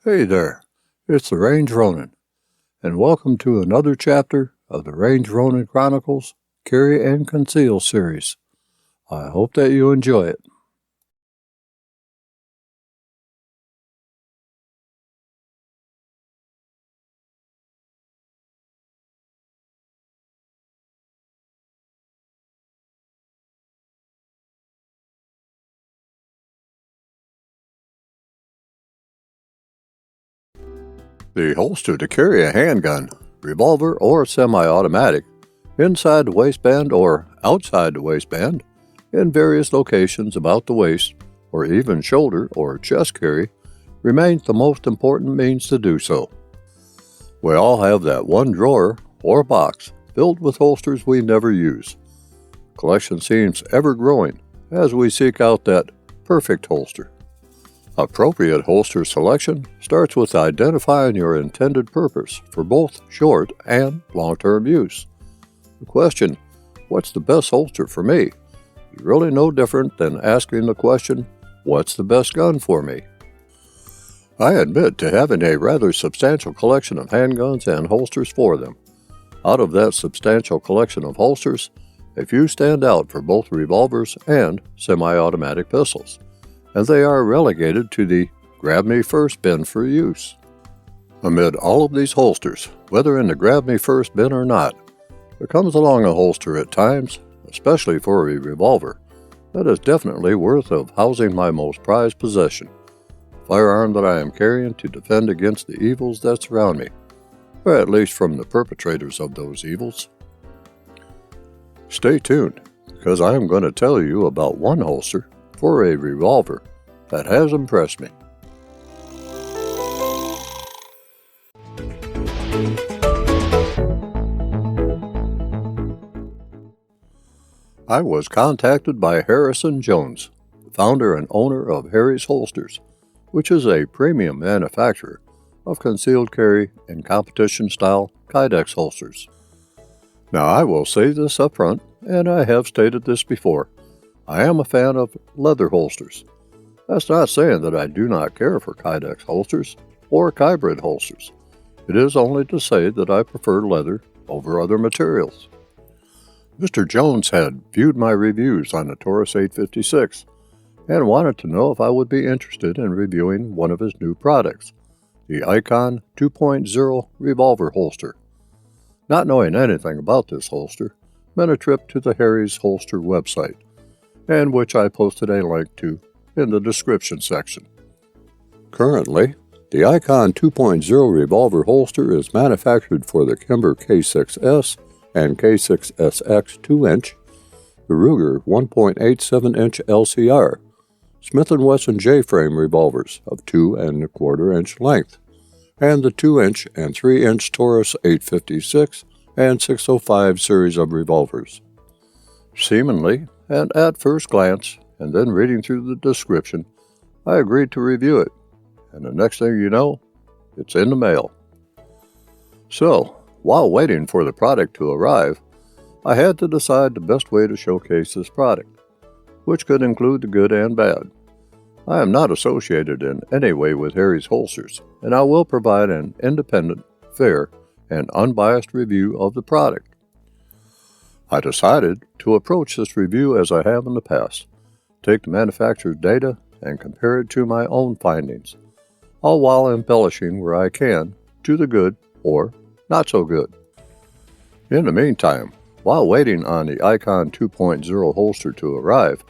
Hey there, it's the Range Ronin, and welcome to another chapter of the Range Ronin Chronicles Carry and Conceal series. I hope that you enjoy it. The holster to carry a handgun, revolver, or semi-automatic inside the waistband or outside the waistband in various locations about the waist or even shoulder or chest carry remains the most important means to do so. We all have that one drawer or box filled with holsters we never use. Collection seems ever growing as we seek out that perfect holster. Appropriate holster selection starts with identifying your intended purpose for both short and long-term use. The question, what's the best holster for me, is really no different than asking the question, what's the best gun for me? I admit to having a rather substantial collection of handguns and holsters for them. Out of that substantial collection of holsters, a few stand out for both revolvers and semi-automatic pistols, and they are relegated to the grab me first bin for use. Amid all of these holsters, whether in the grab me first bin or not, there comes along a holster at times, especially for a revolver, that is definitely worth of housing my most prized possession, a firearm that I am carrying to defend against the evils that surround me, or at least from the perpetrators of those evils. Stay tuned, because I am going to tell you about one holster for a revolver that has impressed me. I was contacted by Harrison Jones, founder and owner of Harry's Holsters, which is a premium manufacturer of concealed carry and competition-style Kydex holsters. Now, I will say this up front, and I have stated this before, I am a fan of leather holsters. That's not saying that I do not care for Kydex holsters or Kybrid holsters. It is only to say that I prefer leather over other materials. Mr. Jones had viewed my reviews on the Taurus 856 and wanted to know if I would be interested in reviewing one of his new products, the Icon 2.0 revolver holster. Not knowing anything about this holster meant a trip to the Harry's Holster website, and which I posted a link to in the description section. Currently, the Icon 2.0 revolver holster is manufactured for the Kimber K6S and K6SX 2-inch, the Ruger 1.87-inch LCR, Smith & Wesson J-frame revolvers of 2 1/4-inch length, and the 2-inch and 3-inch Taurus 856 and 605 series of revolvers. Seemingly, and at first glance, and then reading through the description, I agreed to review it, and the next thing you know, it's in the mail. So, while waiting for the product to arrive, I had to decide the best way to showcase this product, which could include the good and bad. I am not associated in any way with Harry's Holsters, and I will provide an independent, fair, and unbiased review of the product. I decided to approach this review as I have in the past, take the manufacturer's data and compare it to my own findings, all while embellishing where I can to the good or not so good. In the meantime, while waiting on the Icon 2.0 holster to arrive,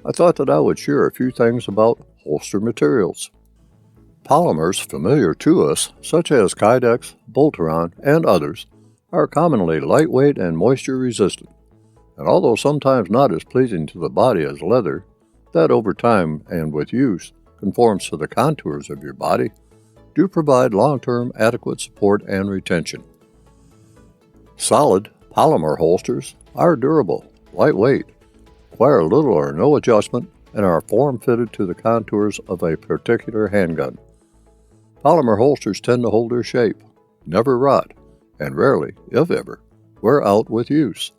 I thought that I would share a few things about holster materials. Polymers familiar to us, such as Kydex, Boltaron, and others, are commonly lightweight and moisture resistant, and although sometimes not as pleasing to the body as leather, that over time and with use conforms to the contours of your body, do provide long-term adequate support and retention. Solid polymer holsters are durable, lightweight, require little or no adjustment, and are form-fitted to the contours of a particular handgun. Polymer holsters tend to hold their shape, never rot, and rarely, if ever, wear out with use.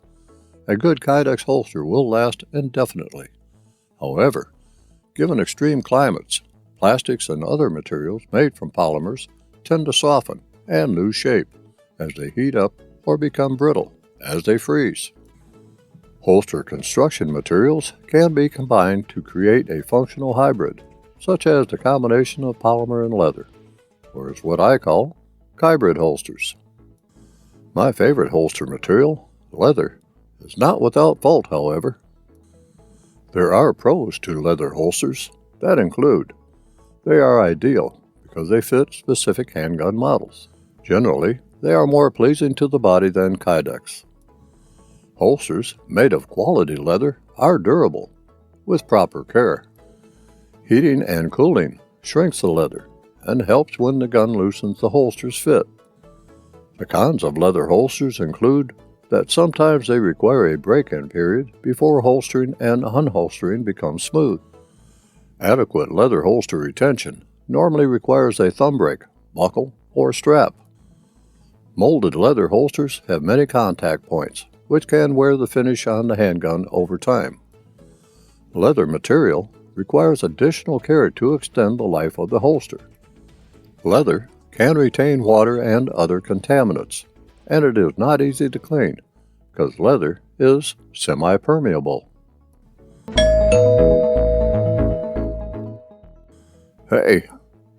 A good Kydex holster will last indefinitely. However, given extreme climates, Plastics and other materials made from polymers tend to soften and lose shape as they heat up or become brittle as they freeze. Holster construction materials can be combined to create a functional hybrid, such as the combination of polymer and leather, or is what I call hybrid holsters. My favorite holster material, leather, is not without fault, however. There are pros to leather holsters that include they are ideal because they fit specific handgun models. Generally, they are more pleasing to the body than Kydex. Holsters made of quality leather are durable with proper care. Heating and cooling shrinks the leather and helps when the gun loosens the holster's fit. The cons of leather holsters include that sometimes they require a break-in period before holstering and unholstering becomes smooth. Adequate leather holster retention normally requires a thumb brake, buckle, or strap. Molded leather holsters have many contact points, which can wear the finish on the handgun over time. Leather material requires additional care to extend the life of the holster. Leather can retain water and other contaminants, and it is not easy to clean because leather is semi-permeable. Hey,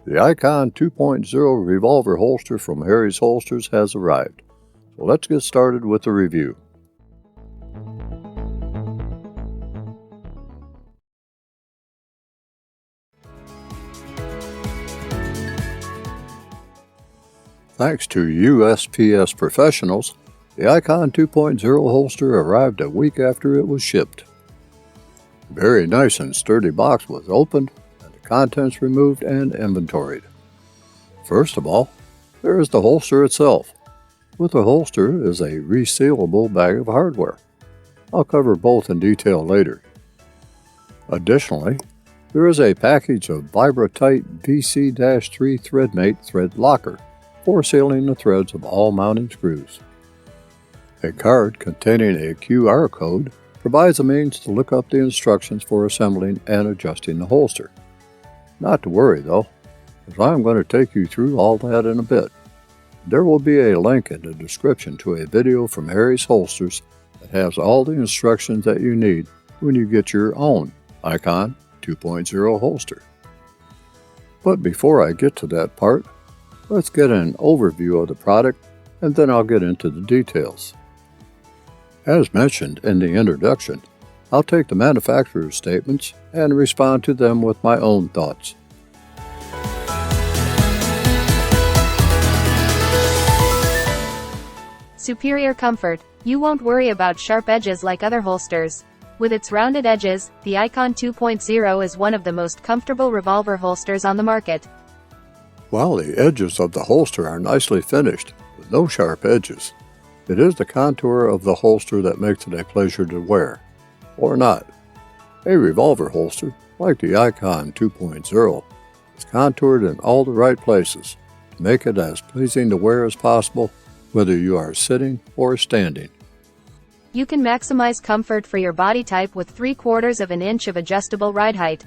the Icon 2.0 revolver holster from Harry's Holsters has arrived, so let's get started with the review. Thanks to USPS professionals, the Icon 2.0 holster arrived a week after it was shipped. A very nice and sturdy box was opened, and the contents removed and inventoried. First of all, there is the holster itself. With the holster is a resealable bag of hardware. I'll cover both in detail later. Additionally, there is a package of Vibra-Tite VC-3 ThreadMate thread locker for sealing the threads of all mounting screws. A card containing a QR code provides a means to look up the instructions for assembling and adjusting the holster. Not to worry though, as I'm going to take you through all that in a bit. There will be a link in the description to a video from Harry's Holsters that has all the instructions that you need when you get your own Icon 2.0 holster. But before I get to that part, let's get an overview of the product and then I'll get into the details. As mentioned in the introduction, I'll take the manufacturer's statements and respond to them with my own thoughts. Superior comfort. You won't worry about sharp edges like other holsters. With its rounded edges, the Icon 2.0 is one of the most comfortable revolver holsters on the market. While the edges of the holster are nicely finished, with no sharp edges, it is the contour of the holster that makes it a pleasure to wear, or not. A revolver holster, like the Icon 2.0, is contoured in all the right places to make it as pleasing to wear as possible, whether you are sitting or standing. You can maximize comfort for your body type with 3/4 of an inch of adjustable ride height.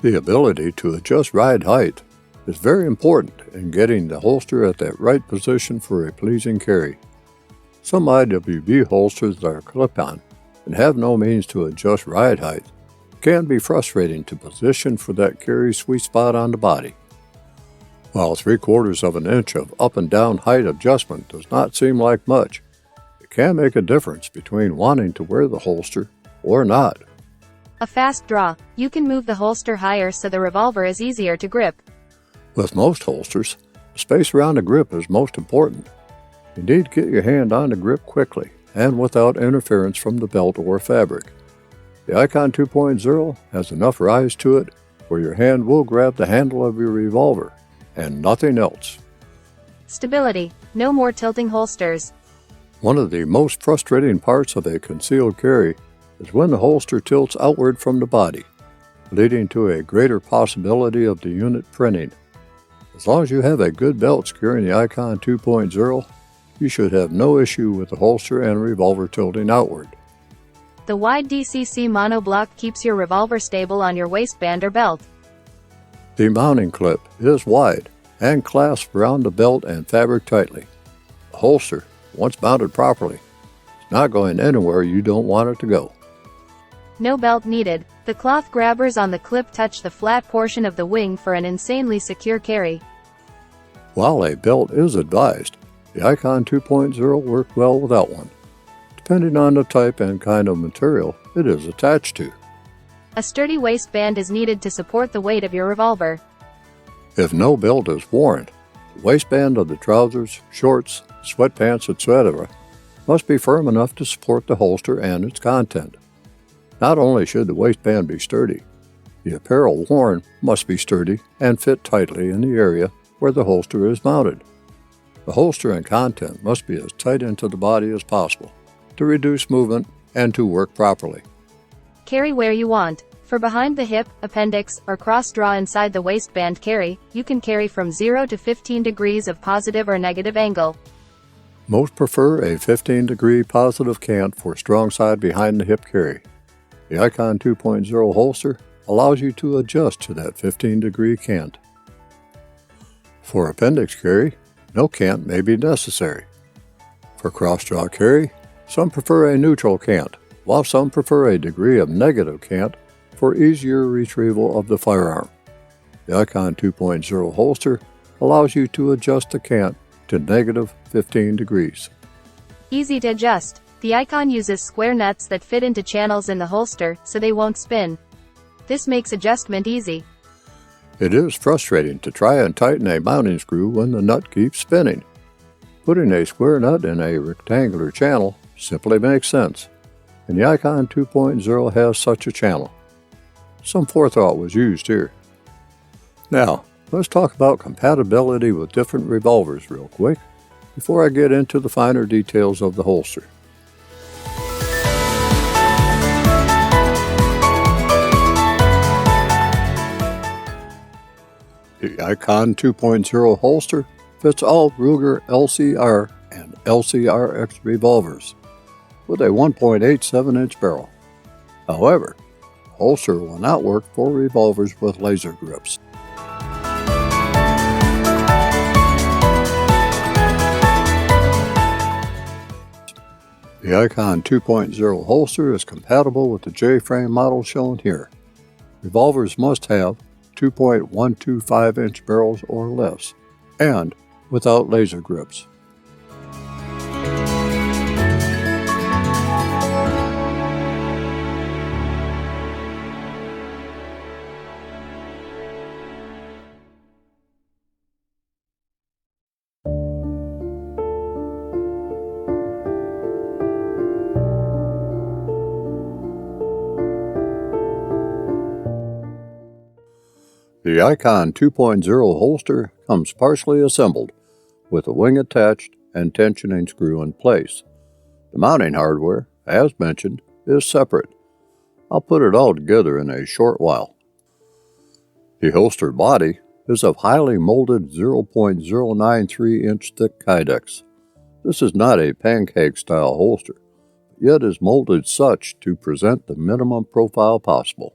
The ability to adjust ride height is very important in getting the holster at that right position for a pleasing carry. Some IWB holsters that are clip-on and have no means to adjust ride height can be frustrating to position for that carry sweet spot on the body. While 3/4 of an inch of up and down height adjustment does not seem like much, it can make a difference between wanting to wear the holster or not. A fast draw. You can move the holster higher so the revolver is easier to grip. With most holsters, the space around the grip is most important. You need to get your hand on the grip quickly and without interference from the belt or fabric. The Icon 2.0 has enough rise to it where your hand will grab the handle of your revolver and nothing else. Stability. No more tilting holsters. One of the most frustrating parts of a concealed carry is when the holster tilts outward from the body, leading to a greater possibility of the unit printing. As long as you have a good belt securing the Icon 2.0, you should have no issue with the holster and revolver tilting outward. The wide DCC monoblock keeps your revolver stable on your waistband or belt. The mounting clip is wide and clasps around the belt and fabric tightly. The holster, once mounted properly, is not going anywhere you don't want it to go. No belt needed. The cloth grabbers on the clip touch the flat portion of the wing for an insanely secure carry. While a belt is advised, the Icon 2.0 worked well without one, depending on the type and kind of material it is attached to. A sturdy waistband is needed to support the weight of your revolver. If no belt is worn, the waistband of the trousers, shorts, sweatpants, etc. must be firm enough to support the holster and its content. Not only should the waistband be sturdy, the apparel worn must be sturdy and fit tightly in the area where the holster is mounted. The holster and content must be as tight into the body as possible to reduce movement and to work properly. Carry where you want. For behind the hip, appendix, or cross draw inside the waistband carry, you can carry from 0 to 15 degrees of positive or negative angle. Most prefer a 15-degree positive cant for strong side behind the hip carry. The Icon 2.0 holster allows you to adjust to that 15-degree cant. For appendix carry, no cant may be necessary. For cross-draw carry, some prefer a neutral cant, while some prefer a degree of negative cant for easier retrieval of the firearm. The Icon 2.0 holster allows you to adjust the cant to negative 15 degrees. Easy to adjust. The Icon uses square nuts that fit into channels in the holster so they won't spin. This makes adjustment easy. It is frustrating to try and tighten a mounting screw when the nut keeps spinning. Putting a square nut in a rectangular channel simply makes sense, and the Icon 2.0 has such a channel. Some forethought was used here. Now, let's talk about compatibility with different revolvers real quick before I get into the finer details of the holster. The Icon 2.0 holster fits all Ruger LCR and LCRX revolvers with a 1.87-inch barrel. However, the holster will not work for revolvers with laser grips. The Icon 2.0 holster is compatible with the J-frame model shown here. Revolvers must have 2.125-inch barrels or less, and without laser grips. The Icon 2.0 holster comes partially assembled, with a wing attached and tensioning screw in place. The mounting hardware, as mentioned, is separate. I'll put it all together in a short while. The holster body is of highly molded 0.093-inch thick Kydex. This is not a pancake-style holster, yet is molded such to present the minimum profile possible.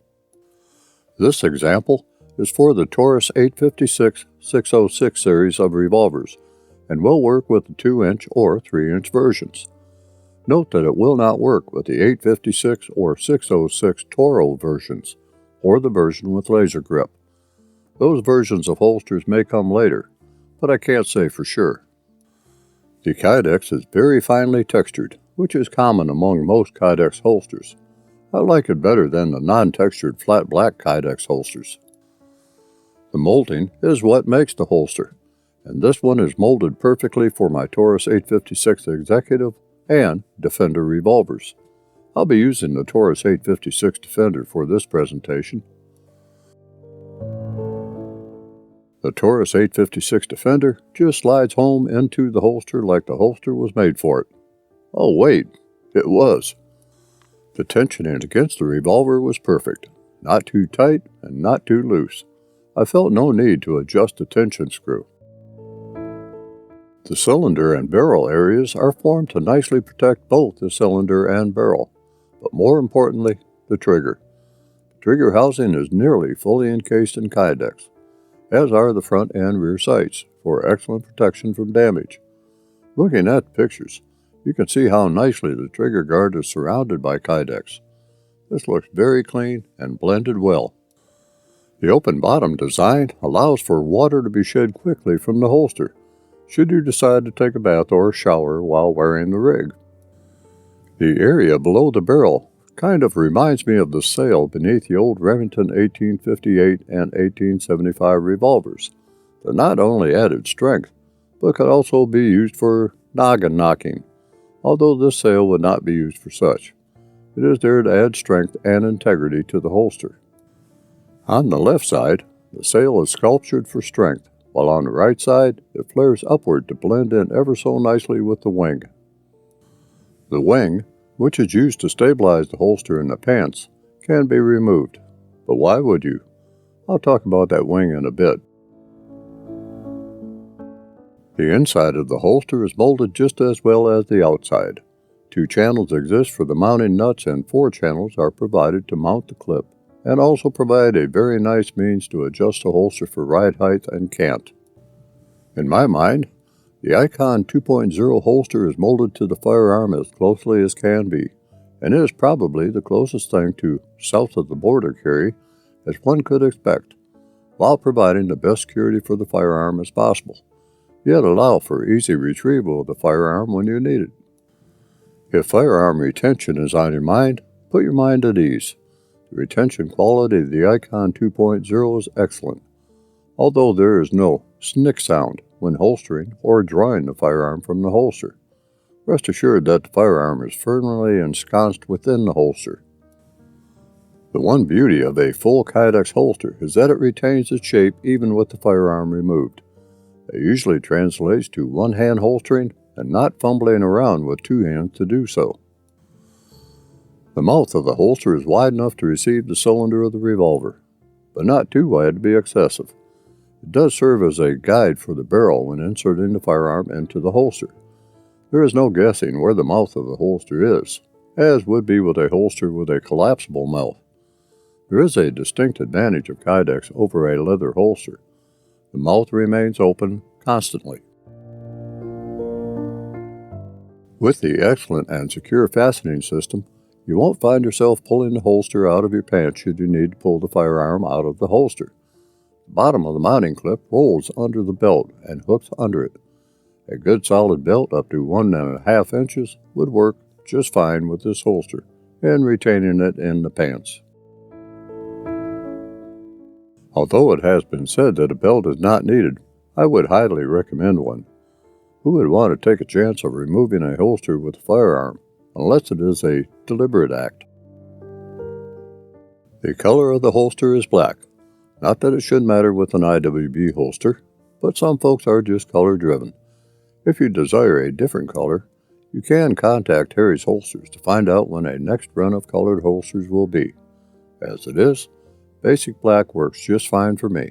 This example is for the Taurus 856-606 series of revolvers and will work with the 2-inch or 3-inch versions. Note that it will not work with the 856 or 606 Toro versions or the version with laser grip. Those versions of holsters may come later, but I can't say for sure. The Kydex is very finely textured, which is common among most Kydex holsters. I like it better than the non-textured flat black Kydex holsters. The molding is what makes the holster, and this one is molded perfectly for my Taurus 856 Executive and Defender revolvers. I'll be using the Taurus 856 Defender for this presentation. The Taurus 856 Defender just slides home into the holster like the holster was made for it. Oh wait, it was. The tensioning against the revolver was perfect, not too tight and not too loose. I felt no need to adjust the tension screw. The cylinder and barrel areas are formed to nicely protect both the cylinder and barrel, but more importantly, the trigger. The trigger housing is nearly fully encased in Kydex, as are the front and rear sights, for excellent protection from damage. Looking at the pictures, you can see how nicely the trigger guard is surrounded by Kydex. This looks very clean and blended well. The open bottom design allows for water to be shed quickly from the holster, should you decide to take a bath or shower while wearing the rig. The area below the barrel kind of reminds me of the sail beneath the old Remington 1858 and 1875 revolvers that not only added strength, but could also be used for noggin knocking, although this sail would not be used for such. It is there to add strength and integrity to the holster. On the left side, the sail is sculptured for strength, while on the right side, it flares upward to blend in ever so nicely with the wing. The wing, which is used to stabilize the holster in the pants, can be removed. But why would you? I'll talk about that wing in a bit. The inside of the holster is molded just as well as the outside. 2 channels exist for the mounting nuts and 4 channels are provided to mount the clip, and also provide a very nice means to adjust the holster for ride height and cant. In my mind, the Icon 2.0 holster is molded to the firearm as closely as can be, and is probably the closest thing to south-of-the-border carry as one could expect, while providing the best security for the firearm as possible, yet allow for easy retrieval of the firearm when you need it. If firearm retention is on your mind, put your mind at ease. The retention quality of the Icon 2.0 is excellent, although there is no snick sound when holstering or drawing the firearm from the holster. Rest assured that the firearm is firmly ensconced within the holster. The one beauty of a full Kydex holster is that it retains its shape even with the firearm removed. It usually translates to one-hand holstering and not fumbling around with 2 hands to do so. The mouth of the holster is wide enough to receive the cylinder of the revolver, but not too wide to be excessive. It does serve as a guide for the barrel when inserting the firearm into the holster. There is no guessing where the mouth of the holster is, as would be with a holster with a collapsible mouth. There is a distinct advantage of Kydex over a leather holster. The mouth remains open constantly. With the excellent and secure fastening system, you won't find yourself pulling the holster out of your pants should you need to pull the firearm out of the holster. The bottom of the mounting clip rolls under the belt and hooks under it. A good solid belt up to 1.5 inches would work just fine with this holster and retaining it in the pants. Although it has been said that a belt is not needed, I would highly recommend one. Who would want to take a chance of removing a holster with a firearm, unless it is a deliberate act? The color of the holster is black. Not that it should matter with an IWB holster, but some folks are just color driven. If you desire a different color, you can contact Harry's Holsters to find out when a next run of colored holsters will be. As it is, basic black works just fine for me.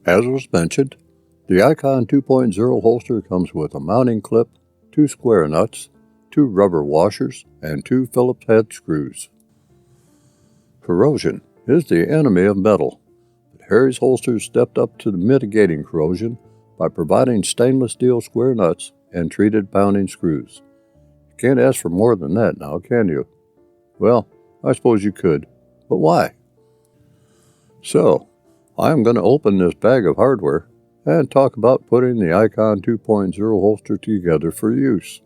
As was mentioned, the Icon 2.0 holster comes with a mounting clip, 2 square nuts, 2 rubber washers, and 2 Phillips head screws. Corrosion is the enemy of metal, but Harry's Holsters stepped up to mitigating corrosion by providing stainless steel square nuts and treated pounding screws. You can't ask for more than that now, can you? Well, I suppose you could, but why? So, I'm going to open this bag of hardware and talk about putting the Icon 2.0 holster together for use.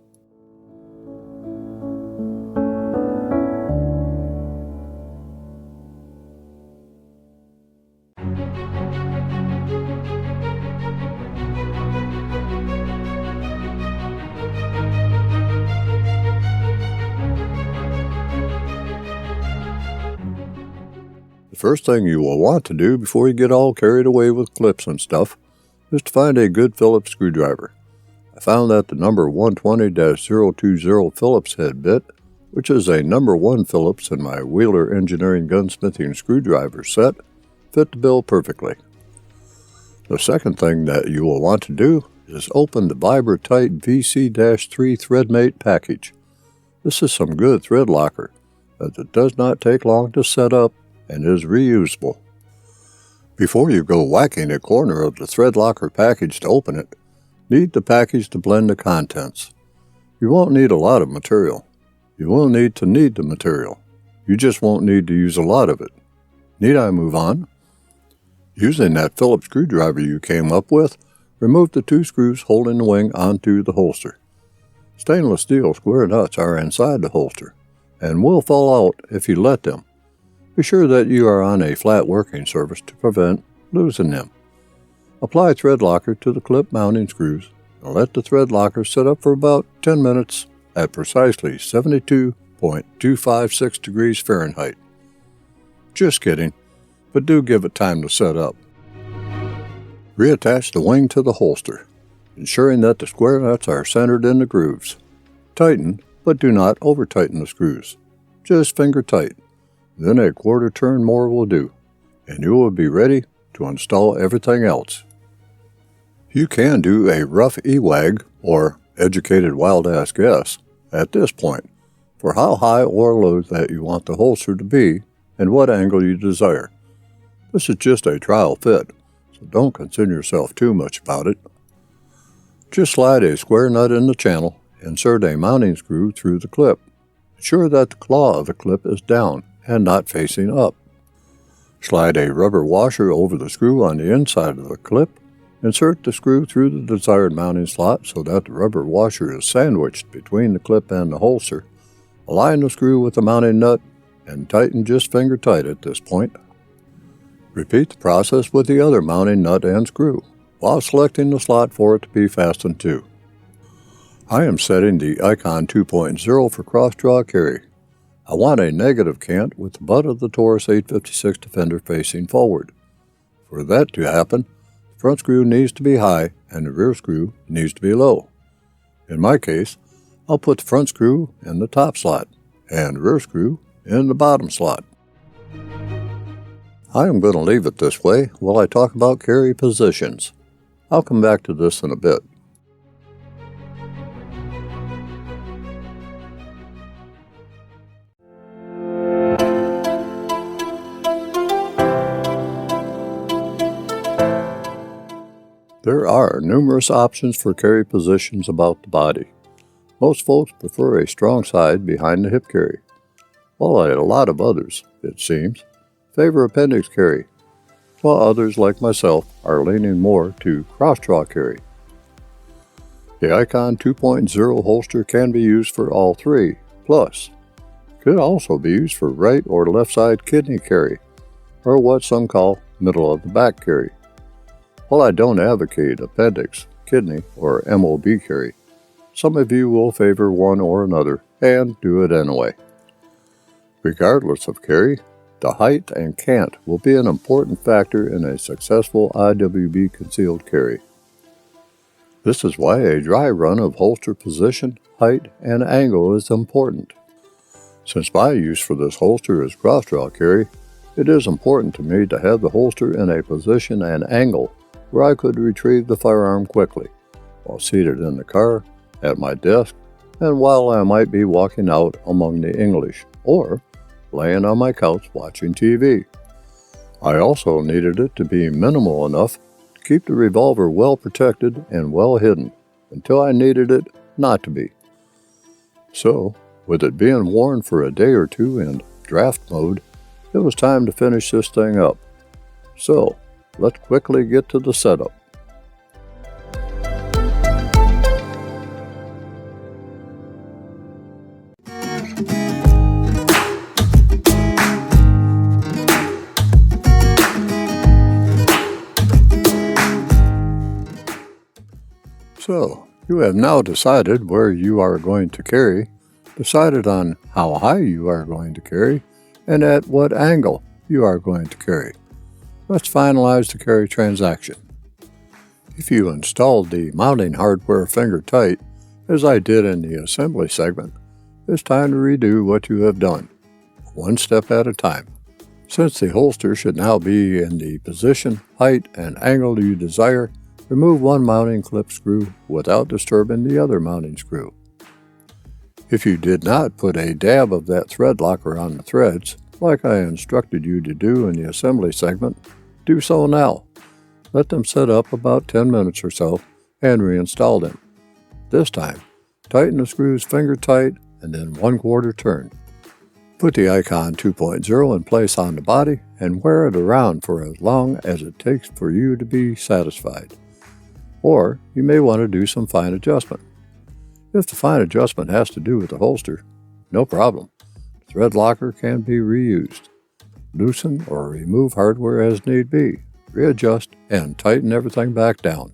The first thing you will want to do before you get all carried away with clips and stuff is to find a good Phillips screwdriver. I found that the number 120-020 Phillips head bit, which is a number 1 Phillips in my Wheeler Engineering gunsmithing screwdriver set, fit the bill perfectly. The second thing that you will want to do is open the Vibra-Tite VC-3 Threadmate package. This is some good thread locker, as it does not take long to set up and is reusable. Before you go whacking a corner of the thread locker package to open it, knead the package to blend the contents. You won't need a lot of material. You will need to knead the material. You just won't need to use a lot of it. Need I move on? Using that Phillips screwdriver you came up with, remove the 2 screws holding the wing onto the holster. Stainless steel square nuts are inside the holster and will fall out if you let them. Be sure that you are on a flat working surface to prevent losing them. Apply thread locker to the clip mounting screws and let the thread locker sit up for about 10 minutes at precisely 72.256 degrees Fahrenheit. Just kidding, but do give it time to set up. Reattach the wing to the holster, ensuring that the square nuts are centered in the grooves. Tighten, but do not over-tighten the screws. Just finger tight. Then a quarter turn more will do, and you will be ready to install everything else. You can do a rough EWAG, or educated wild-ass guess, at this point, for how high or low that you want the holster to be and what angle you desire. This is just a trial fit, so don't concern yourself too much about it. Just slide a square nut in the channel, insert a mounting screw through the clip. Ensure that the claw of the clip is down and not facing up. Slide a rubber washer over the screw on the inside of the clip. Insert the screw through the desired mounting slot so that the rubber washer is sandwiched between the clip and the holster. Align the screw with the mounting nut and tighten just finger tight at this point. Repeat the process with the other mounting nut and screw, while selecting the slot for it to be fastened to. I am setting the Icon 2.0 for cross-draw carry. I want a negative cant with the butt of the Taurus 856 Defender facing forward. For that to happen, the front screw needs to be high and the rear screw needs to be low. In my case, I'll put the front screw in the top slot and the rear screw in the bottom slot. I am going to leave it this way while I talk about carry positions. I'll come back to this in a bit. There are numerous options for carry positions about the body. Most folks prefer a strong side behind the hip carry, while a lot of others, it seems, favor appendix carry, while others like myself are leaning more to cross-draw carry. The Icon 2.0 holster can be used for all three, plus could also be used for right or left side kidney carry, or what some call middle of the back carry. While I don't advocate appendix, kidney, or MOB carry, some of you will favor one or another and do it anyway. Regardless of carry, the height and cant will be an important factor in a successful IWB concealed carry. This is why a dry run of holster position, height, and angle is important. Since my use for this holster is cross-draw carry, it is important to me to have the holster in a position and angle where I could retrieve the firearm quickly, while seated in the car, at my desk, and while I might be walking out among the English, or laying on my couch watching TV. I also needed it to be minimal enough to keep the revolver well protected and well hidden, until I needed it not to be. So, with it being worn for a day or two in draft mode, it was time to finish this thing up. So, let's quickly get to the setup. So, you have now decided where you are going to carry, decided on how high you are going to carry, and at what angle you are going to carry. Let's finalize the carry transaction. If you installed the mounting hardware finger tight, as I did in the assembly segment, it's time to redo what you have done, one step at a time. Since the holster should now be in the position, height, and angle you desire, remove one mounting clip screw without disturbing the other mounting screw. If you did not put a dab of that thread locker on the threads, like I instructed you to do in the assembly segment, do so now. Let them set up about 10 minutes or so and reinstall them. This time, tighten the screws finger tight and then 1/4 turn. Put the Icon 2.0 in place on the body and wear it around for as long as it takes for you to be satisfied. Or you may want to do some fine adjustment. If the fine adjustment has to do with the holster, no problem. The thread locker can be reused. Loosen or remove hardware as need be, readjust, and tighten everything back down.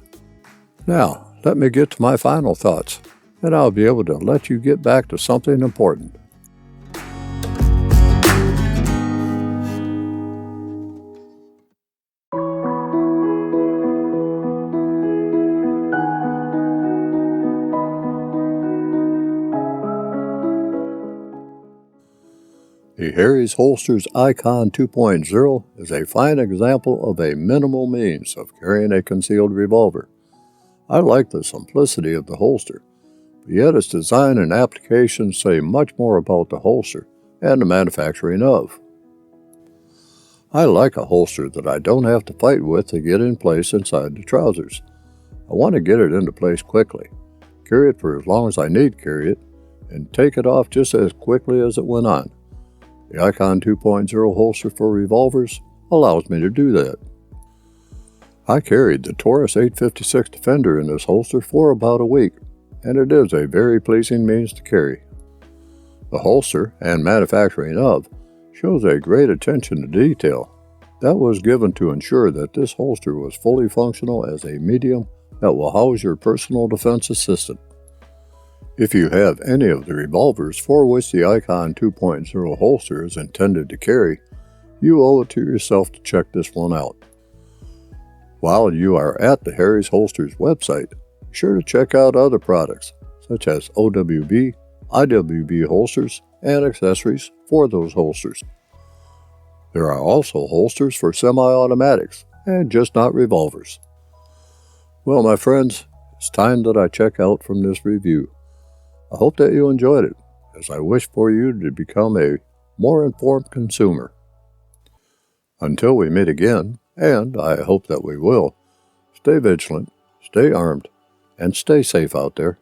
Now, let me get to my final thoughts, and I'll be able to let you get back to something important. The Harry's Holsters Icon 2.0 is a fine example of a minimal means of carrying a concealed revolver. I like the simplicity of the holster, but yet its design and application say much more about the holster and the manufacturing of. I like a holster that I don't have to fight with to get in place inside the trousers. I want to get it into place quickly, carry it for as long as I need to carry it, and take it off just as quickly as it went on. The Icon 2.0 holster for revolvers allows me to do that. I carried the Taurus 856 Defender in this holster for about a week, and it is a very pleasing means to carry. The holster and manufacturing of shows a great attention to detail that was given to ensure that this holster was fully functional as a medium that will house your personal defense assistant. If you have any of the revolvers for which the Icon 2.0 holster is intended to carry, you owe it to yourself to check this one out. While you are at the Harry's Holsters website, be sure to check out other products such as OWB, IWB holsters, and accessories for those holsters. There are also holsters for semi-automatics and just not revolvers. Well, my friends, it's time that I check out from this review. I hope that you enjoyed it, as I wish for you to become a more informed consumer. Until we meet again, and I hope that we will, stay vigilant, stay armed, and stay safe out there.